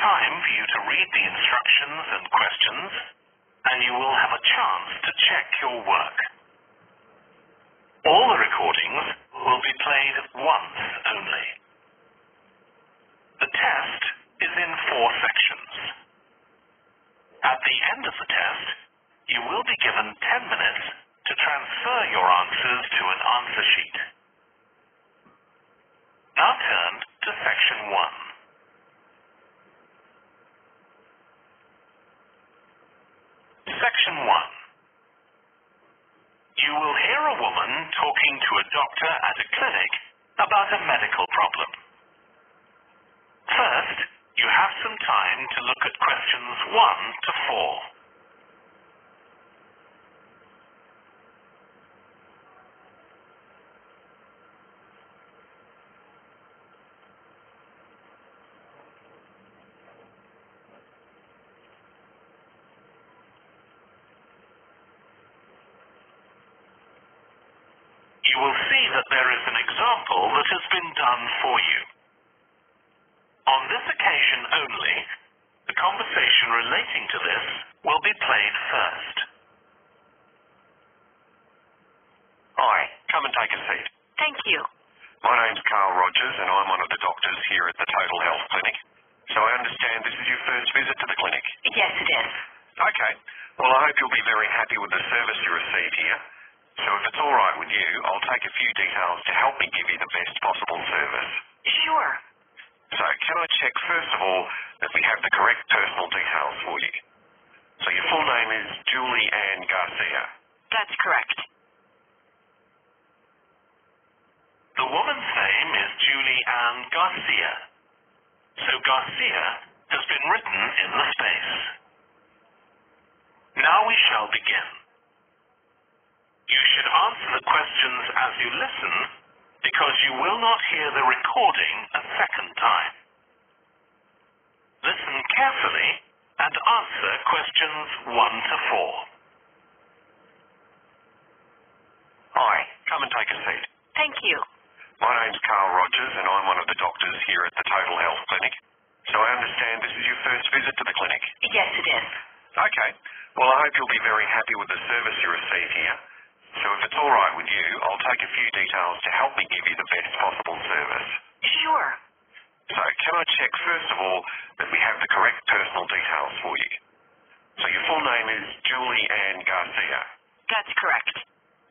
time for you to read the instructions and questions, and you will have a chance to check your work. All the recordings will be played once only. The test is in 4 sections. At the end of the test, you will be given 10 minutes to transfer your answers to an answer sheet. Now turn to section 1. Section 1. You will hear a woman talking to a doctor at a clinic about a medical problem. First, you have some time to look at questions 1 to 4. You will see that there is an example that has been done for you. On this occasion only, the conversation relating to this will be played first. Hi, come and take a seat. Thank you. My name's Carl Rogers and I'm one of the doctors here at the Total Health Clinic. So I understand this is your first visit to the clinic? Yes, it is. Okay. Well, I hope you'll be very happy with the service you receive here. So if it's all right with you, I'll take a few details to help me give you the best possible service. Sure. So can I check first of all that we have the correct personal details for you? So your full name is Julie Ann Garcia. That's correct. The woman's name is Julie Ann Garcia. So Garcia has been written in the space. Now we shall begin. You should answer the questions as you listen, because you will not hear the recording a second time. Listen carefully and answer questions 1 to 4. Hi, come and take a seat. Thank you. My name's Carl Rogers and I'm one of the doctors here at the Total Health Clinic. So I understand this is your first visit to the clinic? Yes, it is. Okay. Well, I hope you'll be very happy with the service you receive here. So if it's all right with you, I'll take a few details to help me give you the best possible service. Sure. So can I check first of all that we have the correct personal details for you? So your full name is Julie Ann Garcia. That's correct.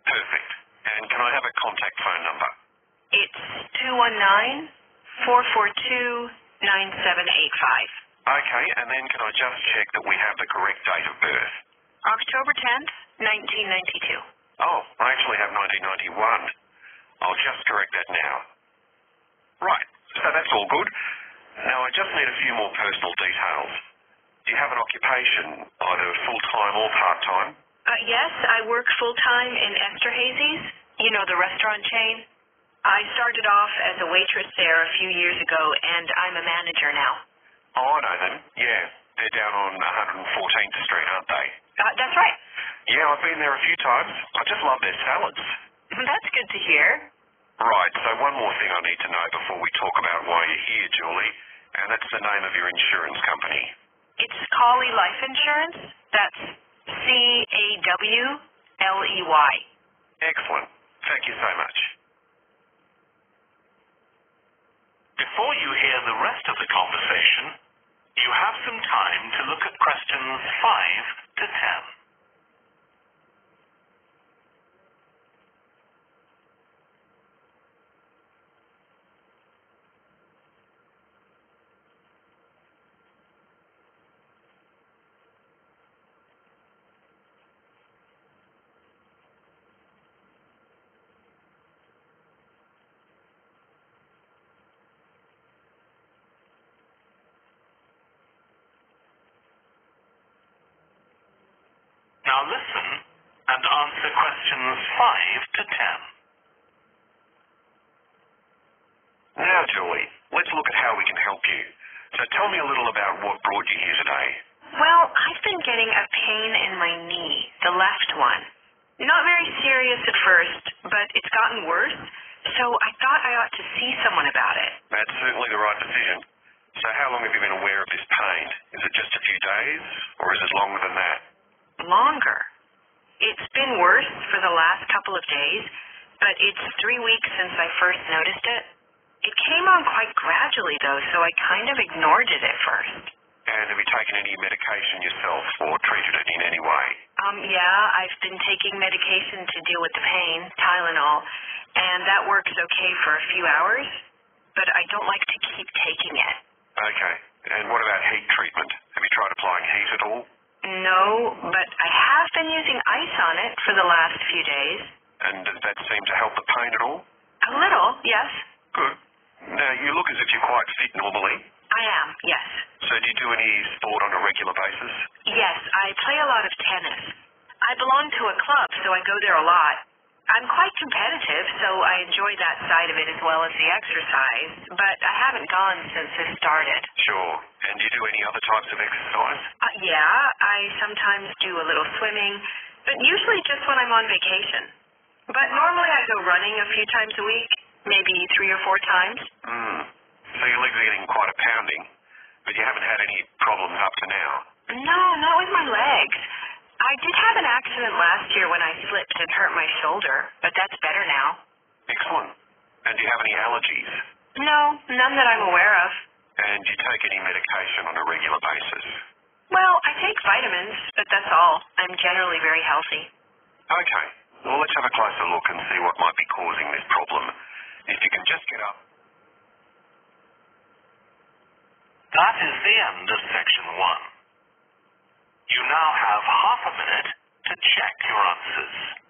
Perfect. And can I have a contact phone number? It's 219-442-9785. Okay, and then can I just check that we have the correct date of birth? October 10th, 1992. Oh, I actually have 1991. I'll just correct that now. Right, so that's all good. Now I just need a few more personal details. Do you have an occupation, either full-time or part-time? Yes, I work full-time in Esterhazy's, you know, the restaurant chain. I started off as a waitress there a few years ago, and I'm a manager now. Oh, I know them. Yeah, they're down on 114th Street, aren't they? That's right. Yeah, I've been there a few times. I just love their salads. That's good to hear. Right, so one more thing I need to know before we talk about why you're here, Julie, and that's the name of your insurance company. It's Collie Life Insurance. That's CAWLEY. Excellent. Thank you so much. Before you hear the rest of the conversation, you have some time to look at questions 5 to 10. Now listen and answer questions 5 to 10. Now, Julie, let's look at how we can help you. So tell me a little about what brought you here today. Well, I've been getting a pain in my knee, the left one. Not very serious at first, but it's gotten worse, so I thought I ought to see someone about it. That's certainly the right decision. So how long have you been aware of this pain? for the last couple of days, but it's 3 weeks since I first noticed it. It came on quite gradually, though, so I kind of ignored it at first. And have you taken any medication yourself or treated it in any way? Yeah, I've been taking medication to deal with the pain, Tylenol, and that works okay for a few hours, but I don't like to keep taking it. Okay. And what about heat treatment? Have you tried applying heat at all? No, but I have been using ice on it for the last few days. And does that seem to help the pain at all? A little, yes. Good. Now, you look as if you're quite fit normally. I am, yes. So do you do any sport on a regular basis? Yes, I play a lot of tennis. I belong to a club, so I go there a lot. I'm quite competitive, so I enjoy that side of it as well as the exercise, but I haven't gone since this started. Sure. And do you do any other types of exercise? Yeah, I sometimes do a little swimming, but usually just when I'm on vacation. But normally I go running a few times a week, maybe 3 or 4 times. So your legs are getting quite a pounding, but you haven't had any problems up to now? No, not with my legs. I did have an accident last year when I slipped and hurt my shoulder, but that's better now. Excellent. And do you have any allergies? No, none that I'm aware of. And do you take any medication on a regular basis? Well, I take vitamins, but that's all. I'm generally very healthy. Okay. Well, let's have a closer look and see what might be causing this problem. If you can just get up. That is the end of section 1. You now have half a minute to check your answers.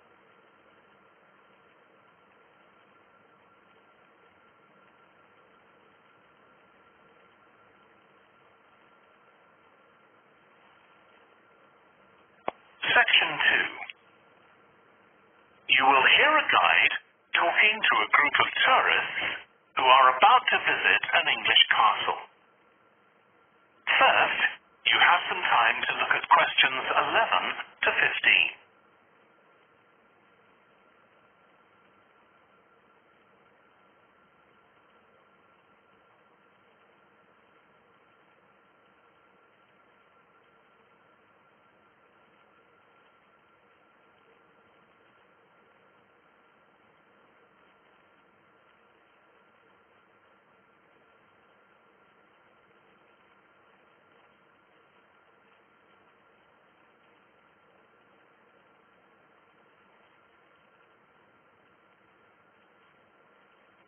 Section 2. You will hear a guide talking to a group of tourists who are about to visit an English castle. First, you have some time to look at questions 11 to 15.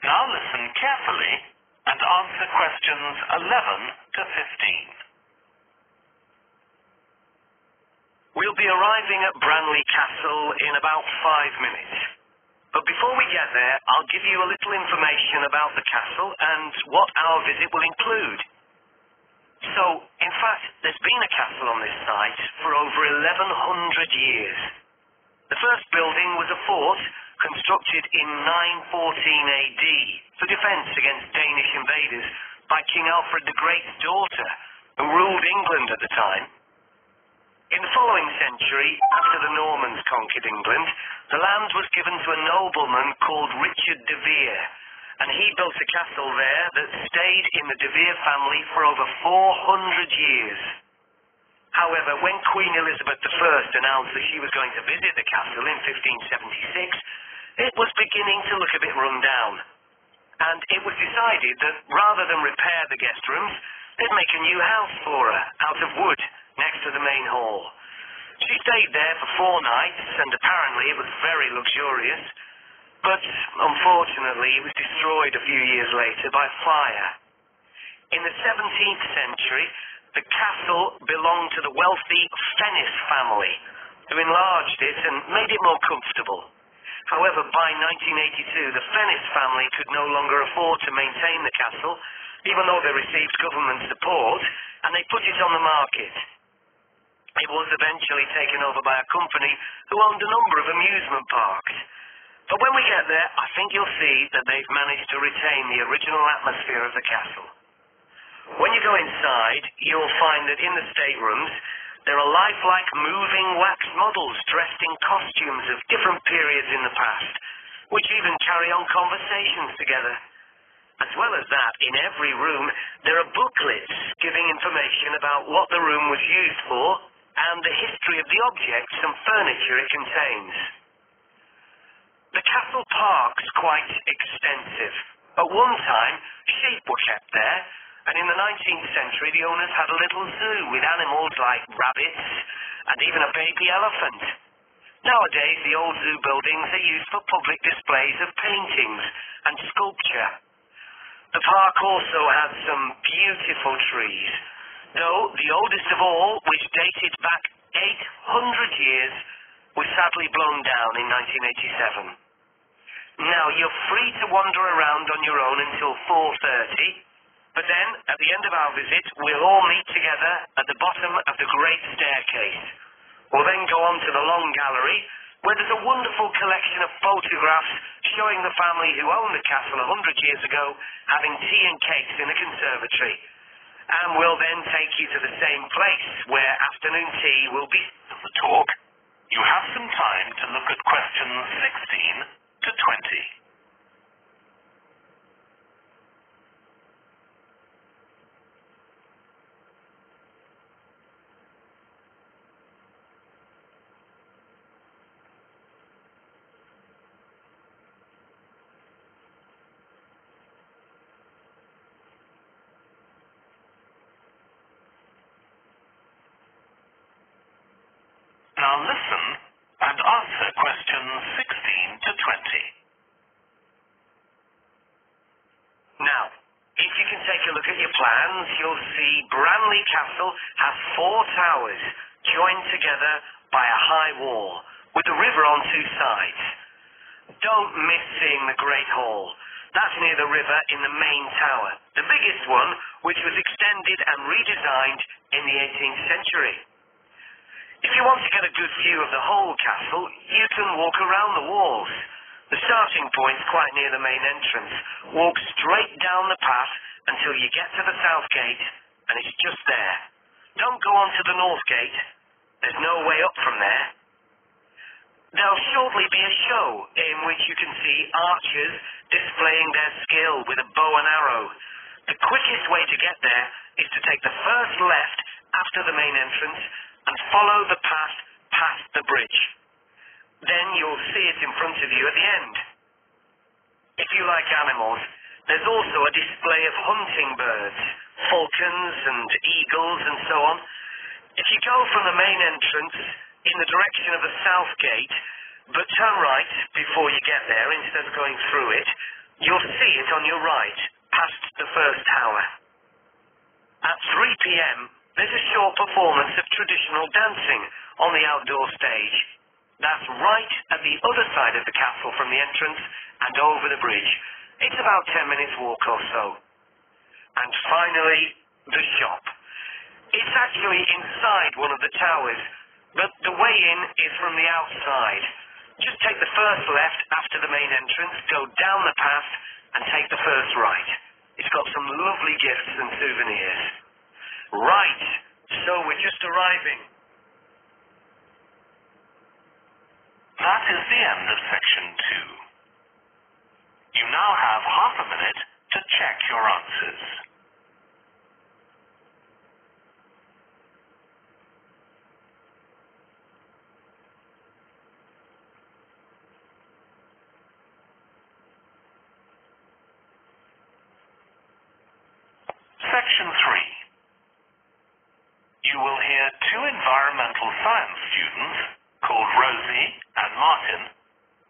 Now listen carefully and answer questions 11 to 15. We'll be arriving at Branley Castle in about 5 minutes. But before we get there, I'll give you a little information about the castle and what our visit will include. So, in fact, there's been a castle on this site for over 1100 years. The first building was a fort constructed in 914 AD for defense against Danish invaders by King Alfred the Great's daughter, who ruled England at the time. In the following century, after the Normans conquered England, the land was given to a nobleman called Richard de Vere, and he built a castle there that stayed in the de Vere family for over 400 years. However, when Queen Elizabeth I announced that she was going to visit the castle in 1576, it was beginning to look a bit run down. And it was decided that rather than repair the guest rooms, they'd make a new house for her, out of wood, next to the main hall. She stayed there for 4 nights, and apparently it was very luxurious. But, unfortunately, it was destroyed a few years later by fire. In the 17th century, the castle belonged to the wealthy Fennis family, who enlarged it and made it more comfortable. However, by 1982, the Fennis family could no longer afford to maintain the castle, even though they received government support, and they put it on the market. It was eventually taken over by a company who owned a number of amusement parks. But when we get there, I think you'll see that they've managed to retain the original atmosphere of the castle. When you go inside, you'll find that in the staterooms, there are lifelike moving wax models dressed in costumes of different periods in the past, which even carry on conversations together. As well as that, in every room, there are booklets giving information about what the room was used for and the history of the objects and furniture it contains. The castle park's quite extensive. At one time, sheep were kept there, and in the 19th century the owners had a little zoo with animals like rabbits and even a baby elephant. Nowadays, the old zoo buildings are used for public displays of paintings and sculpture. The park also has some beautiful trees, though the oldest of all, which dated back 800 years, was sadly blown down in 1987. Now, you're free to wander around on your own until 4:30, but then, at the end of our visit, we'll all meet together at the bottom of the great staircase. We'll then go on to the long gallery, where there's a wonderful collection of photographs showing the family who owned the castle 100 years ago having tea and cakes in the conservatory. And we'll then take you to the same place, where afternoon tea will be the talk. You have some time to look at questions 16 to 20. Now listen and answer questions 16 to 20. Now, if you can take a look at your plans, you'll see Branley Castle has 4 towers joined together by a high wall with the river on 2 sides. Don't miss seeing the Great Hall. That's near the river in the main tower, the biggest one, which was extended and redesigned in the 18th century. If you want to get a good view of the whole castle, you can walk around the walls. The starting point's quite near the main entrance. Walk straight down the path until you get to the south gate, and it's just there. Don't go on to the north gate. There's no way up from there. There'll shortly be a show in which you can see archers displaying their skill with a bow and arrow. The quickest way to get there is to take the first left after the main entrance and follow the path past the bridge. Then you'll see it in front of you at the end. If you like animals, there's also a display of hunting birds, falcons and eagles and so on. If you go from the main entrance in the direction of the south gate, but turn right before you get there instead of going through it, you'll see it on your right, past the first tower. At 3 p.m, there's a short performance of traditional dancing on the outdoor stage. That's right at the other side of the castle from the entrance and over the bridge. It's about 10 minutes walk or so. And finally, the shop. It's actually inside one of the towers, but the way in is from the outside. Just take the first left after the main entrance, go down the path, and take the first right. It's got some lovely gifts and souvenirs. Right, so we're just arriving. That is the end of section 2. You now have half a minute to check your answers. Section 3. You will hear 2 environmental science students called Rosie and Martin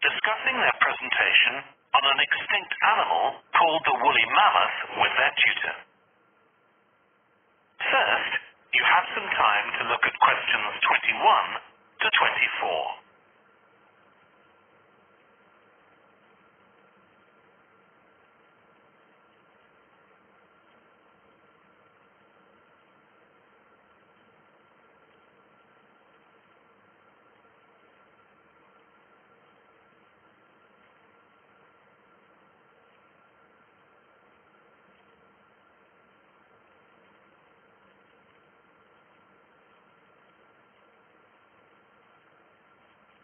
discussing their presentation on an extinct animal called the woolly mammoth with their tutor. First, you have some time to look at questions 21 to 24.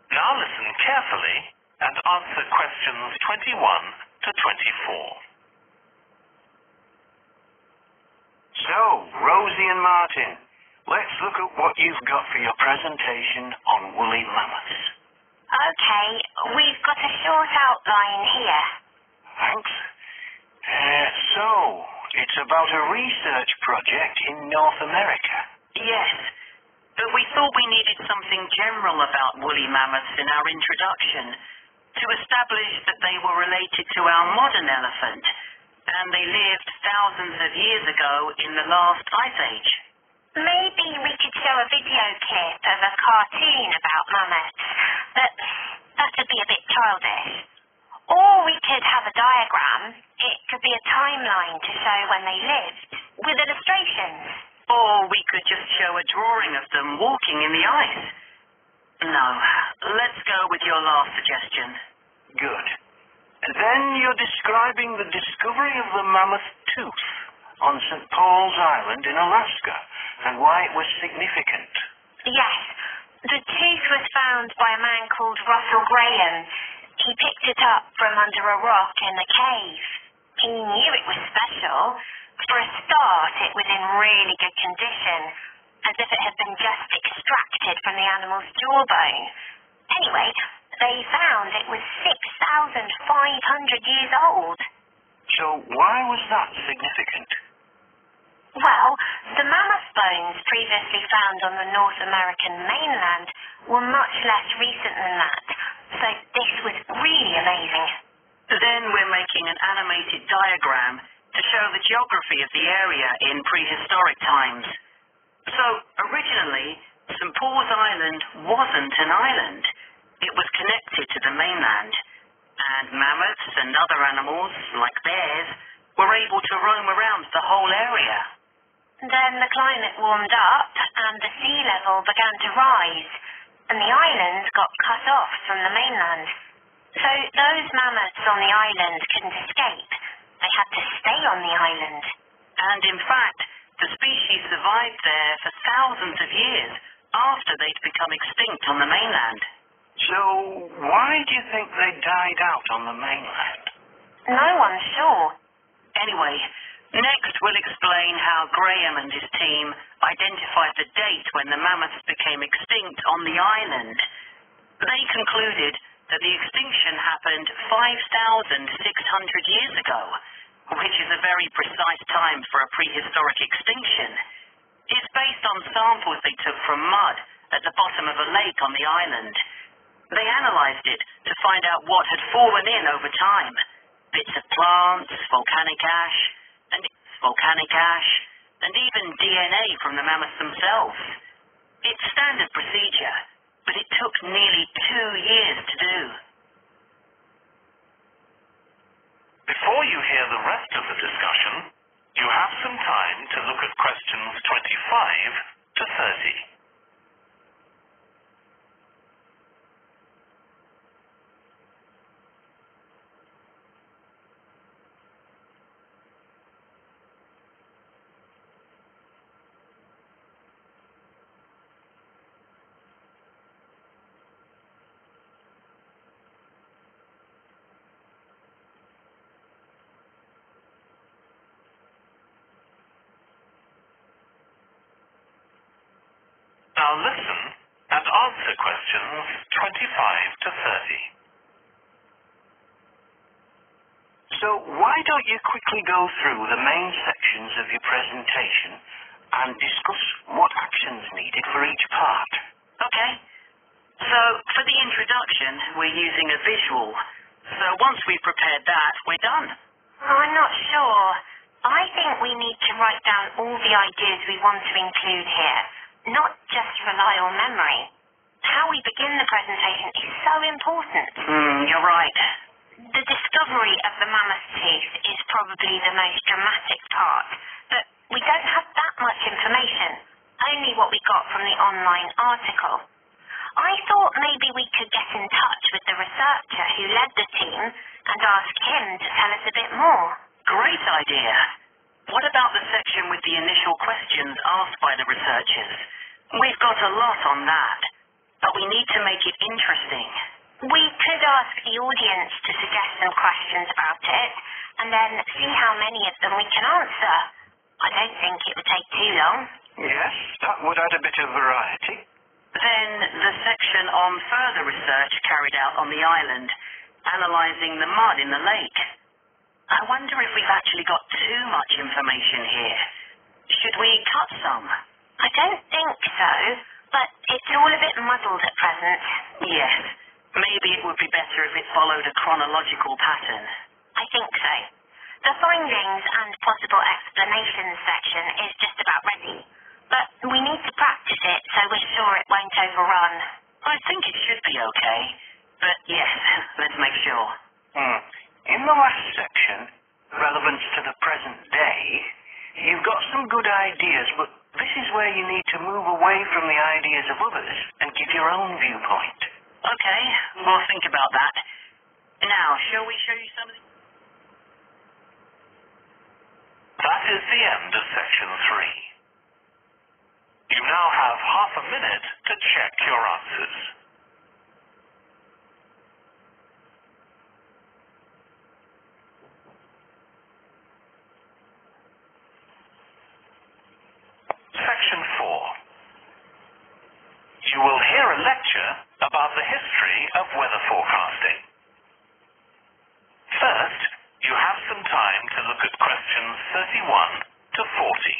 Now listen carefully and answer questions 21 to 24. So, Rosie and Martin, let's look at what you've got for your presentation on woolly mammoths. Okay, we've got a short outline here. Thanks. So, it's about a research project in North America. Yes, but we thought we needed something general about woolly mammoths in our introduction to establish that they were related to our modern elephant, and they lived thousands of years ago in the last ice age. Maybe we could show a video clip of a cartoon about mammoths, but that would be a bit childish. Or we could have a diagram. It could be a timeline to show when they lived, with illustrations. Or we could just show a drawing of them walking in the ice. No, let's go with your last suggestion. Good. And then you're describing the discovery of the mammoth tooth on St. Paul's Island in Alaska and why it was significant. Yes, the tooth was found by a man called Russell Graham. He picked it up from under a rock in the cave. He knew it was special. For a start, it was in really good condition, as if it had been just extracted from the animal's jawbone. Anyway, they found it was 6,500 years old. So why was that significant? Well, the mammoth bones previously found on the North American mainland were much less recent than that, so this was really amazing. Then we're making an animated diagram to show the geography of the area in prehistoric times. So, originally, St. Paul's Island wasn't an island. It was connected to the mainland, and mammoths and other animals, like bears, were able to roam around the whole area. Then the climate warmed up, and the sea level began to rise, and the island got cut off from the mainland. So those mammoths on the island couldn't escape. They had to stay on the island. And in fact, the species survived there for thousands of years after they'd become extinct on the mainland. So why do you think they died out on the mainland? No one's sure. Anyway, next we'll explain how Graham and his team identified the date when the mammoths became extinct on the island. They concluded that the extinction happened 5,600 years ago, which is a very precise time for a prehistoric extinction. It's based on samples they took from mud at the bottom of a lake on the island. They analyzed it to find out what had fallen in over time. Bits of plants, volcanic ash, and even DNA from the mammoths themselves. It's standard procedure, but it took nearly 2 years to do. Before you hear the rest of the discussion, you have some time to look at questions 25 to 30. Now listen and answer questions 25 to 30. So why don't you quickly go through the main sections of your presentation and discuss what actions needed for each part? Okay. So, for the introduction, we're using a visual. So once we've prepared that, we're done. I'm not sure. I think we need to write down all the ideas we want to include here, not just rely on memory. How we begin the presentation is so important. You're right. The discovery of the mammoth tooth is probably the most dramatic part, but we don't have that much information, only what we got from the online article. I thought maybe we could get in touch with the researcher who led the team and ask him to tell us a bit more. Great idea. What about the section with the initial questions asked by the researchers? We've got a lot on that, but we need to make it interesting. We could ask the audience to suggest some questions about it, and then see how many of them we can answer. I don't think it would take too long. Yes, that would add a bit of variety. Then the section on further research carried out on the island, analysing the mud in the lake. I wonder if we've actually got too much information here. Should we cut some? I don't think so, but it's all a bit muddled at present. Yes. Maybe it would be better if it followed a chronological pattern. I think so. The findings and possible explanations section is just about ready, but we need to practice it so we're sure it won't overrun. I think it should be okay, but yes, let's make sure. In the last section, relevance to the present day, you've got some good ideas, but this is where you need to move away from the ideas of others and give your own viewpoint. Okay, we'll think about that. Now, shall we show you some of the... That is the end of section 3. You now have half a minute to check your answers. Section 4. You will hear a lecture about the history of weather forecasting. First, you have some time to look at questions 31 to 40.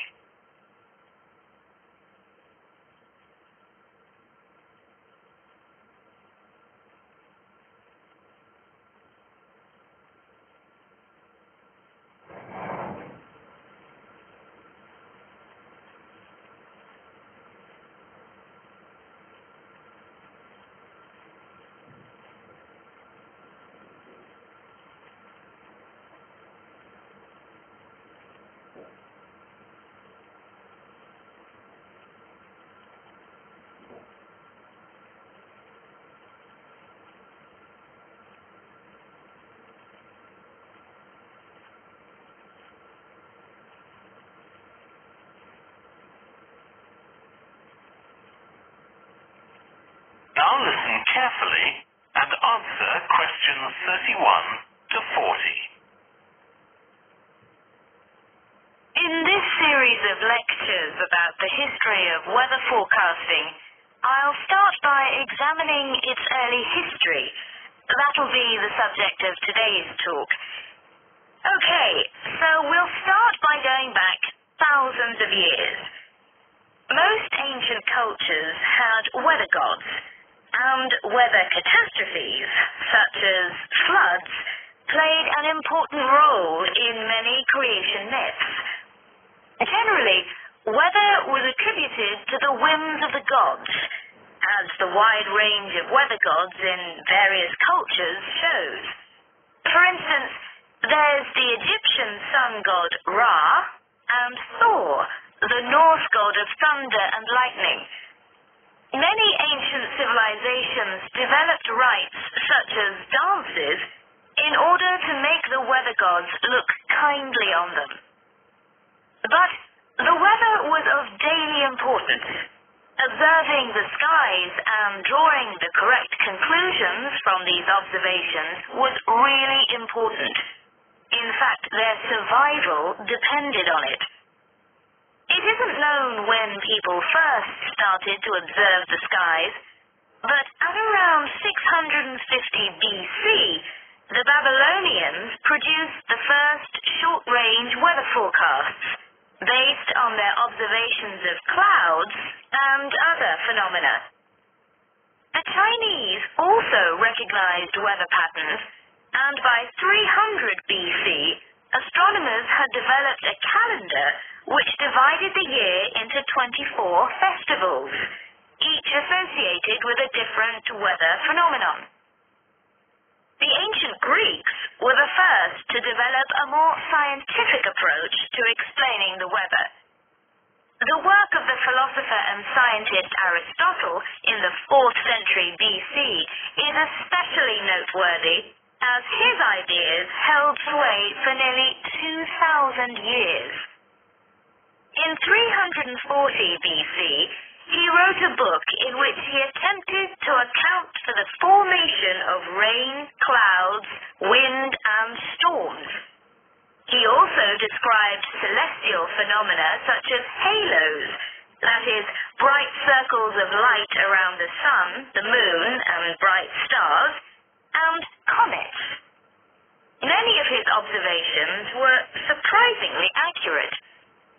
Now listen carefully and answer questions 31 to 40. In this series of lectures about the history of weather forecasting, I'll start by examining its early history. That'll be the subject of today's talk. Okay, so we'll start by going back thousands of years. Most ancient cultures had weather gods, and weather catastrophes, such as floods, played an important role in many creation myths. Generally, weather was attributed to the whims of the gods, as the wide range of weather gods in various cultures shows. For instance, there's the Egyptian sun god Ra, and Thor, the Norse god of thunder and lightning. Many ancient civilizations developed rites such as dances in order to make the weather gods look kindly on them. But the weather was of daily importance. Observing the skies and drawing the correct conclusions from these observations was really important. In fact, their survival depended on it. It isn't known when people first started to observe the skies, but at around 650 BC, the Babylonians produced the first short-range weather forecasts, based on their observations of clouds and other phenomena. The Chinese also recognized weather patterns, and by 300 BC, astronomers had developed a calendar which divided the year into 24 festivals, each associated with a different weather phenomenon. The ancient Greeks were the first to develop a more scientific approach to explaining the weather. The work of the philosopher and scientist Aristotle in the 4th century BC is especially noteworthy, as his ideas held sway for nearly 2,000 years. In 340 BC, he wrote a book in which he attempted to account for the formation of rain, clouds, wind, and storms. He also described celestial phenomena such as halos, that is, bright circles of light around the sun, the moon, and bright stars, and comets. Many of his observations were surprisingly accurate.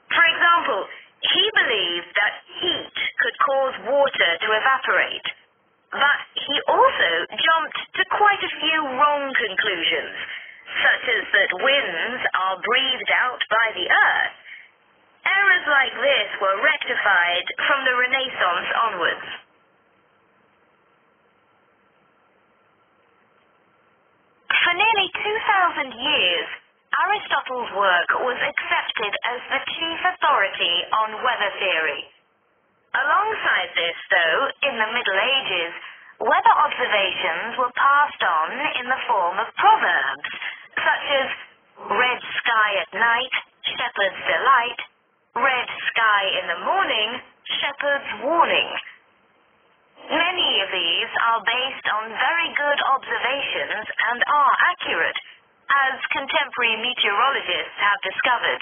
For example, he believed that heat could cause water to evaporate, but he also jumped to quite a few wrong conclusions, such as that winds are breathed out by the earth. Errors like this were rectified from the Renaissance onwards. For nearly 2,000 years, Aristotle's work was accepted as the chief authority on weather theory. Alongside this, though, in the Middle Ages, weather observations were passed on in the form of proverbs, such as red sky at night, shepherd's delight, red sky in the morning, shepherd's warning. Many of these are based on very good observations and are accurate, as contemporary meteorologists have discovered.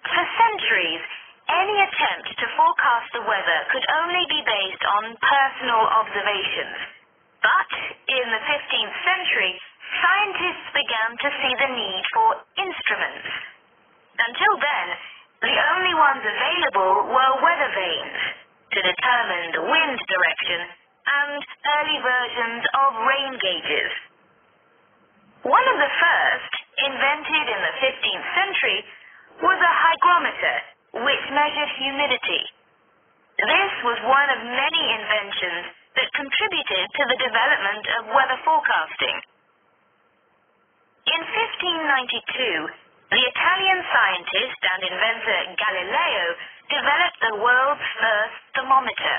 For centuries, any attempt to forecast the weather could only be based on personal observations. But in the 15th century, scientists began to see the need for instruments. Until then, the only ones available were weather vanes to determine the wind direction and early versions of rain gauges. One of the first, invented in the 15th century, was a hygrometer, which measured humidity. This was one of many inventions that contributed to the development of weather forecasting. In 1592, the Italian scientist and inventor Galileo developed the world's first thermometer.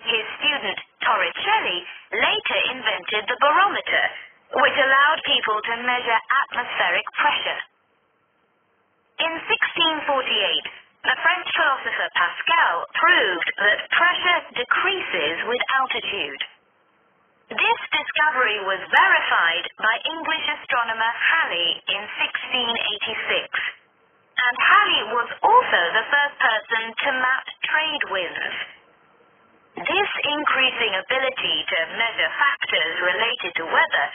His student Torricelli later invented the barometer, which allowed people to measure atmospheric pressure. In 1648, the French philosopher Pascal proved that pressure decreases with altitude. This discovery was verified by English astronomer Halley in 1686, and Halley was also the first person to map trade winds. This increasing ability to measure factors related to weather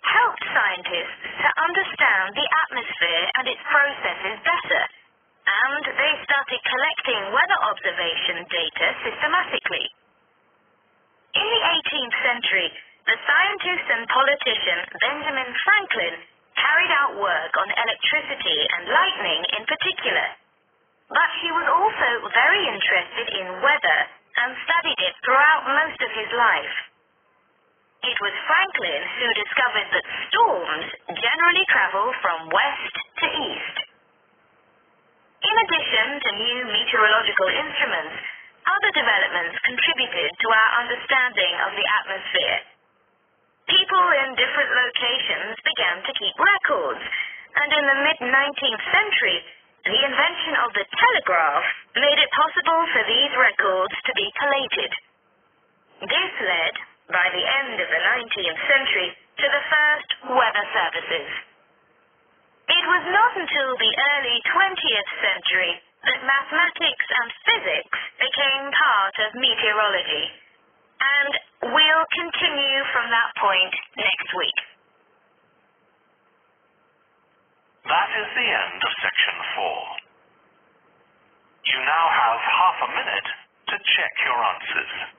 helped scientists to understand the atmosphere and its processes better, and they started collecting weather observation data systematically. In the 18th century, the scientist and politician Benjamin Franklin carried out work on electricity and lightning in particular, but he was also very interested in weather and studied it throughout most of his life. It was Franklin who discovered that storms generally travel from west to east. In addition to new meteorological instruments, other developments contributed to our understanding of the atmosphere. People in different locations began to keep records, and in the mid-19th century, the invention of the telegraph made it possible for these records to be collated. This led, by the end of the 19th century, to the first weather services. It was not until the early 20th century that mathematics and physics became part of meteorology, and we'll continue from that point next week. That is the end of section 4. You now have half a minute to check your answers.